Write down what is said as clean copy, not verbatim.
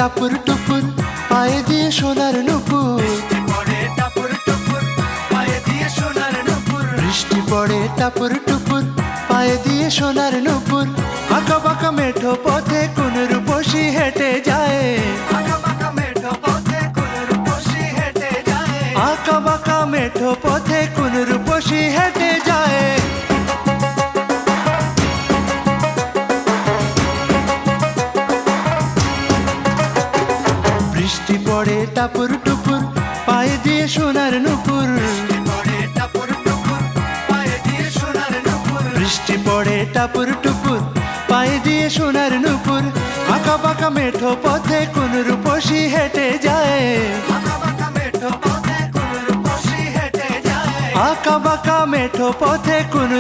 টাপুর টুপুর পায়ে দিয়ে সোনার নুপুর। বৃষ্টি পড়ে টাপুর টুপুর পায়ে দিয়ে সোনার নুপুর। বৃষ্টি পড়ে টাপুর টুপুর পায়ে দিয়ে সোনার নুপুর। আঁকা বাঁকা মেঠো পথে কোন রূপসী হেঁটে যায়। আঁকা বাঁকা মেঠো পথে কোন রূপসী হেঁটে যায়। আঁকা বাঁকা মেঠো পথে কোন রূপসী হেঁটে যায়। বৃষ্টি পড়ে টাপুর টুপুর পায়ে দিয়ে সোনার নুপুর। বৃষ্টি পড়ে টাপুর টুপুর পায়ে দিয়ে সোনার নুপুর। বৃষ্টি পড়ে টাপুর টুপুর পায়ে দিয়ে সোনার নুপুর। আঁকা বাঁকা মেঠো পথে কোন রূপসী হেঁটে যায়। আঁকা বাঁকা মেঠো পথে কোন রূপসী হেঁটে যায়। আঁকা বাঁকা মেঠো পথে কোন